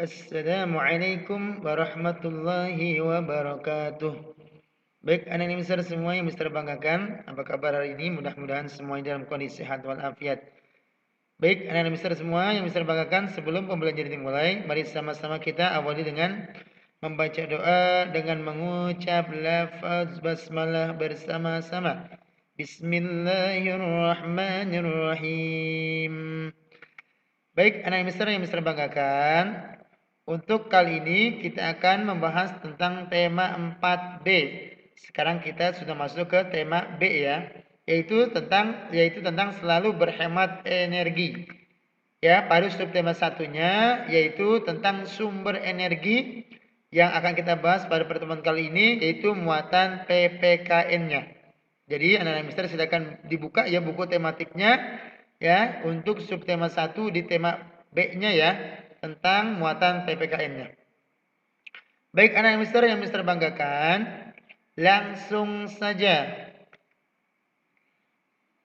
Assalamualaikum warahmatullahi wabarakatuh. Baik, anak mister semua yang mister banggakan, apa kabar hari ini? Mudah-mudahan semuanya dalam kondisi sehat walafiat. Baik, anak mister semua yang mister banggakan, sebelum pembelajaran dimulai, mari sama-sama kita awali dengan membaca doa dengan mengucap lafaz basmalah bersama-sama. Bismillahirrahmanirrahim. Baik, anak mister yang mister banggakan, untuk kali ini kita akan membahas tentang tema 4B. Sekarang kita sudah masuk ke tema B ya, yaitu tentang selalu berhemat energi. Ya, pada subtema satunya yaitu tentang sumber energi yang akan kita bahas pada pertemuan kali ini yaitu muatan PPKN-nya. Jadi anak-anak mister silakan dibuka ya buku tematiknya ya untuk subtema 1 di tema B-nya ya tentang muatan PPKN-nya. Baik anak mister yang mister banggakan, langsung saja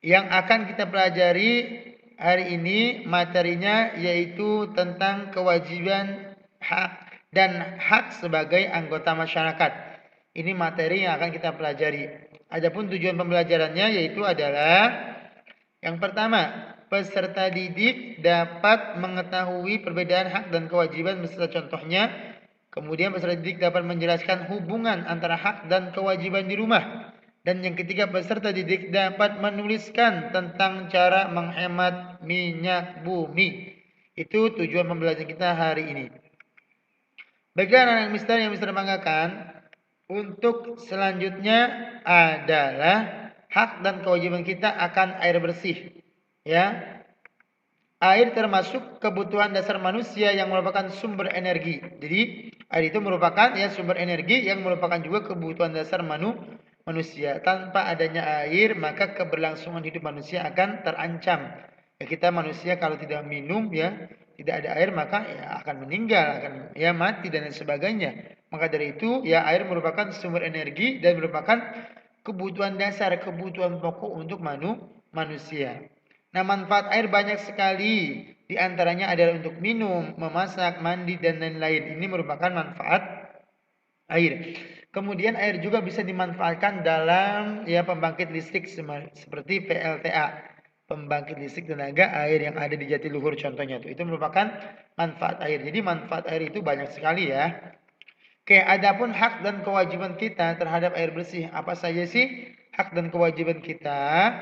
yang akan kita pelajari hari ini materinya yaitu tentang kewajiban hak dan hak sebagai anggota masyarakat. Ini materi yang akan kita pelajari. Adapun tujuan pembelajarannya yaitu adalah yang pertama, peserta didik dapat mengetahui perbedaan hak dan kewajiban beserta contohnya. Kemudian peserta didik dapat menjelaskan hubungan antara hak dan kewajiban di rumah. Dan yang ketiga, peserta didik dapat menuliskan tentang cara menghemat minyak bumi. Itu tujuan pembelajaran kita hari ini. Baiklah anak-anak mister yang mister banggakan, untuk selanjutnya adalah hak dan kewajiban kita akan air bersih. Ya, air termasuk kebutuhan dasar manusia yang merupakan sumber energi. Jadi air itu merupakan ya sumber energi yang merupakan juga kebutuhan dasar manusia. Tanpa adanya air maka keberlangsungan hidup manusia akan terancam. Ya, kita manusia kalau tidak minum ya tidak ada air maka ya akan meninggal, akan ya mati dan lain sebagainya. Maka dari itu ya air merupakan sumber energi dan merupakan kebutuhan dasar, kebutuhan pokok untuk manusia. Nah, manfaat air banyak sekali. Di antaranya adalah untuk minum, memasak, mandi, dan lain-lain. Ini merupakan manfaat air. Kemudian air juga bisa dimanfaatkan dalam ya pembangkit listrik seperti PLTA. Pembangkit listrik tenaga air yang ada di Jatiluhur contohnya itu merupakan manfaat air. Jadi manfaat air itu banyak sekali ya. Oke, adapun hak dan kewajiban kita terhadap air bersih apa saja sih hak dan kewajiban kita?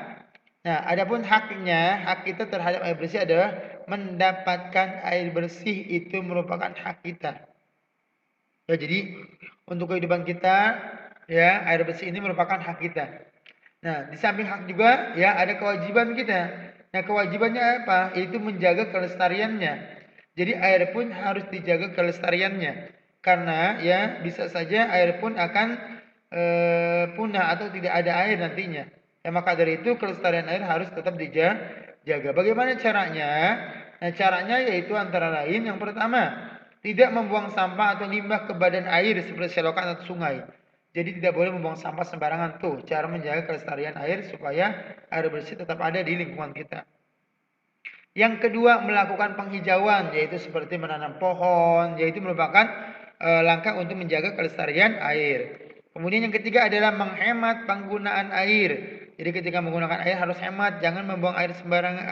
Nah, adapun haknya, hak kita terhadap air bersih adalah mendapatkan air bersih itu merupakan hak kita. Ya, jadi untuk kehidupan kita, ya air bersih ini merupakan hak kita. Nah, di samping hak juga, ya ada kewajiban kita. Nah, kewajibannya apa? Itu menjaga kelestariannya. Jadi air pun harus dijaga kelestariannya. Karena ya bisa saja air pun akan punah atau tidak ada air nantinya. Ya, maka dari itu kelestarian air harus tetap dijaga. Bagaimana caranya? Nah, caranya yaitu antara lain yang pertama, tidak membuang sampah atau limbah ke badan air seperti selokan atau sungai. Jadi tidak boleh membuang sampah sembarangan tuh. Cara menjaga kelestarian air supaya air bersih tetap ada di lingkungan kita. Yang kedua, melakukan penghijauan yaitu seperti menanam pohon, yaitu merupakan langkah untuk menjaga kelestarian air. Kemudian yang ketiga adalah menghemat penggunaan air. Jadi ketika menggunakan air harus hemat, jangan membuang air sembarangan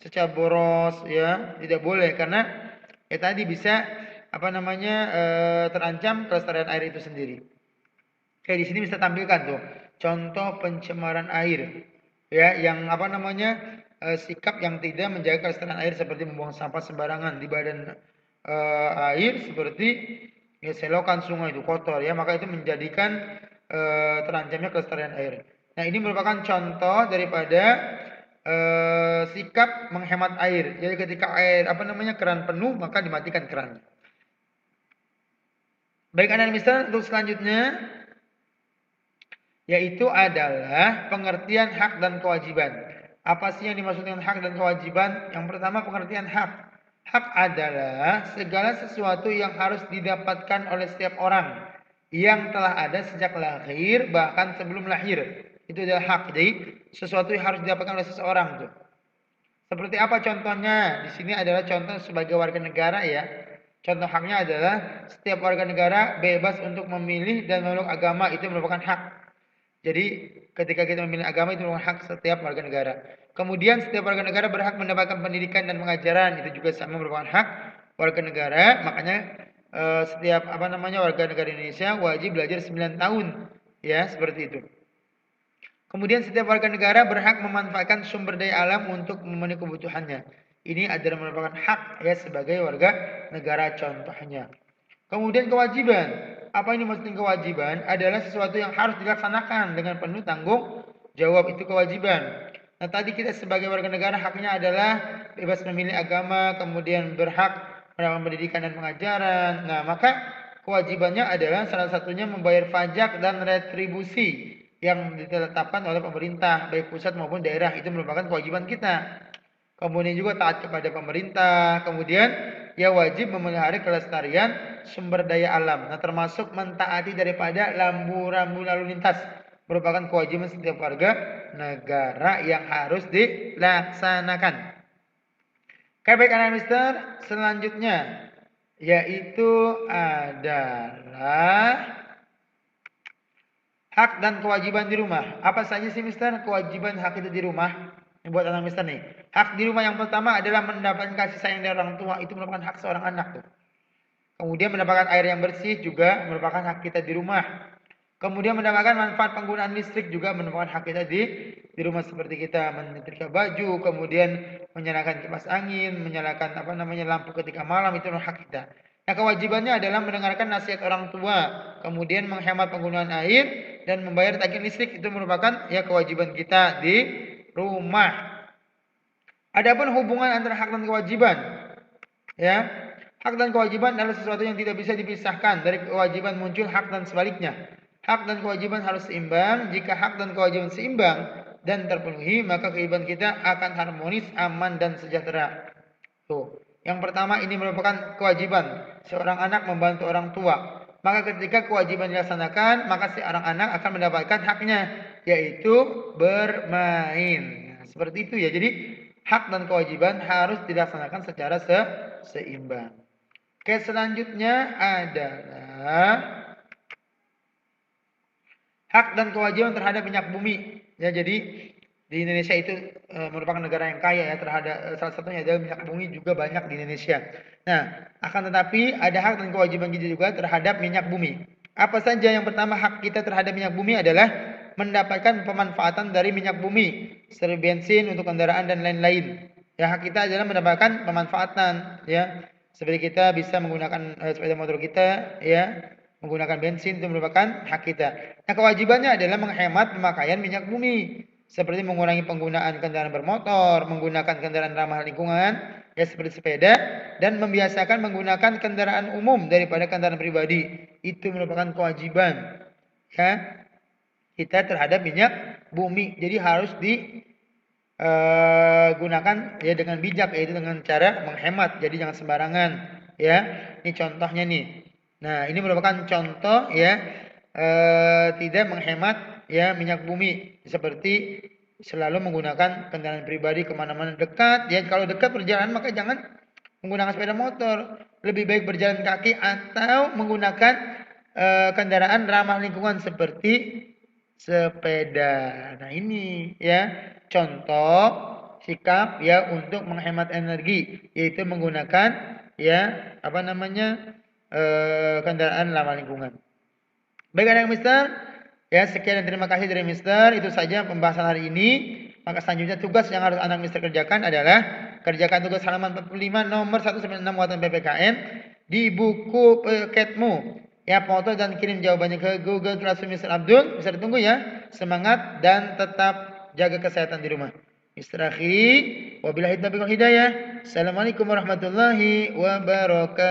secara boros ya, tidak boleh karena ya tadi bisa terancam kelestarian air itu sendiri. Oke, di sini bisa tampilkan tuh contoh pencemaran air. Ya, yang sikap yang tidak menjaga kelestarian air seperti membuang sampah sembarangan di badan air seperti ya, selokan sungai itu kotor ya, maka itu menjadikan terancamnya kelestarian air. Nah, ini merupakan contoh daripada sikap menghemat air. Jadi ketika air keran penuh maka dimatikan keran. Baik anak mister, untuk selanjutnya yaitu adalah pengertian hak dan kewajiban. Apa sih yang dimaksud dengan hak dan kewajiban? Yang pertama pengertian hak. Hak adalah segala sesuatu yang harus didapatkan oleh setiap orang yang telah ada sejak lahir bahkan sebelum lahir. Itu adalah hak. Jadi sesuatu yang harus didapatkan oleh seseorang tuh. Seperti apa contohnya? Di sini adalah contoh sebagai warga negara ya. Contoh haknya adalah setiap warga negara bebas untuk memilih dan memeluk agama, itu merupakan hak. Jadi ketika kita memilih agama itu merupakan hak setiap warga negara. Kemudian setiap warga negara berhak mendapatkan pendidikan dan pengajaran, itu juga sama merupakan hak warga negara. Makanya setiap warga negara Indonesia wajib belajar 9 tahun, ya seperti itu. Kemudian setiap warga negara berhak memanfaatkan sumber daya alam untuk memenuhi kebutuhannya. Ini adalah merupakan hak ya sebagai warga negara contohnya. Kemudian kewajiban. Apa ini maksudnya kewajiban? Adalah sesuatu yang harus dilaksanakan dengan penuh tanggung jawab, itu kewajiban. Nah, tadi kita sebagai warga negara haknya adalah bebas memilih agama, kemudian berhak mendapatkan pendidikan dan pengajaran. Nah, maka kewajibannya adalah salah satunya membayar pajak dan retribusi yang ditetapkan oleh pemerintah, baik pusat maupun daerah. Itu merupakan kewajiban kita. Kemudian juga taat kepada pemerintah. Kemudian ya wajib memelihara kelestarian sumber daya alam. Nah, termasuk mentaati daripada rambu-rambu lalu lintas. Merupakan kewajiban setiap warga negara yang harus dilaksanakan. Oke, baik anak mister. Selanjutnya yaitu adalah hak dan kewajiban di rumah. Apa saja sih mister kewajiban hak itu di rumah? Ini buat anak mister nih. Hak di rumah yang pertama adalah mendapatkan kasih sayang dari orang tua. Itu merupakan hak seorang anak tuh. Kemudian mendapatkan air yang bersih juga merupakan hak kita di rumah. Kemudian mendapatkan manfaat penggunaan listrik juga merupakan hak kita di rumah, seperti kita menyetrika baju, kemudian menyalakan kipas angin, menyalakan lampu ketika malam, itu adalah hak kita. Nah, kewajibannya adalah mendengarkan nasihat orang tua, kemudian menghemat penggunaan air dan membayar tagihan listrik, itu merupakan ya kewajiban kita di rumah. Adapun hubungan antara hak dan kewajiban, ya, hak dan kewajiban adalah sesuatu yang tidak bisa dipisahkan. Dari kewajiban muncul hak dan sebaliknya. Hak dan kewajiban harus seimbang. Jika hak dan kewajiban seimbang dan terpenuhi, maka kehidupan kita akan harmonis, aman, dan sejahtera. Tuh. Yang pertama, ini merupakan kewajiban seorang anak membantu orang tua. Maka ketika kewajiban dilaksanakan, maka si orang anak akan mendapatkan haknya, yaitu bermain. Nah, seperti itu ya. Jadi hak dan kewajiban harus dilaksanakan secara seimbang. Oke, selanjutnya adalah hak dan kewajiban terhadap minyak bumi. Ya, jadi di Indonesia itu merupakan negara yang kaya ya terhadap salah satunya adalah minyak bumi juga banyak di Indonesia. Nah, akan tetapi ada hak dan kewajiban kita juga terhadap minyak bumi. Apa saja? Yang pertama, hak kita terhadap minyak bumi adalah mendapatkan pemanfaatan dari minyak bumi, seperti bensin untuk kendaraan dan lain-lain. Ya, hak kita adalah mendapatkan pemanfaatan, ya. Seperti kita bisa menggunakan sepeda motor kita, ya, menggunakan bensin, itu merupakan hak kita. Nah, kewajibannya adalah menghemat pemakaian minyak bumi, seperti mengurangi penggunaan kendaraan bermotor, menggunakan kendaraan ramah lingkungan, ya seperti sepeda, dan membiasakan menggunakan kendaraan umum daripada kendaraan pribadi. Itu merupakan kewajiban, ya, kita terhadap minyak bumi. Jadi harus digunakan ya dengan bijak, yaitu dengan cara menghemat. Jadi jangan sembarangan, ya. Ini contohnya nih. Nah, ini merupakan contoh ya tidak menghemat ya minyak bumi, seperti selalu menggunakan kendaraan pribadi kemana-mana dekat. Ya, kalau dekat perjalanan maka jangan menggunakan sepeda motor. Lebih baik berjalan kaki atau menggunakan kendaraan ramah lingkungan seperti sepeda. Nah, ini ya contoh sikap ya untuk menghemat energi, yaitu menggunakan ya kendaraan ramah lingkungan. Baik anak mister, ya sekian dan terima kasih dari mister. Itu saja pembahasan hari ini. Maka selanjutnya tugas yang harus anak mister kerjakan adalah kerjakan tugas halaman 45 nomor 1 sampai 6 muatan PPKN di buku paketmu. Ya, foto dan kirim jawabannya ke Google Classroom Mister Abdul. Bisa ditunggu ya. Semangat dan tetap jaga kesehatan di rumah. Mister Akhi, wabillahi taufiq wal hidayah. Assalamualaikum warahmatullahi wabarakatuh.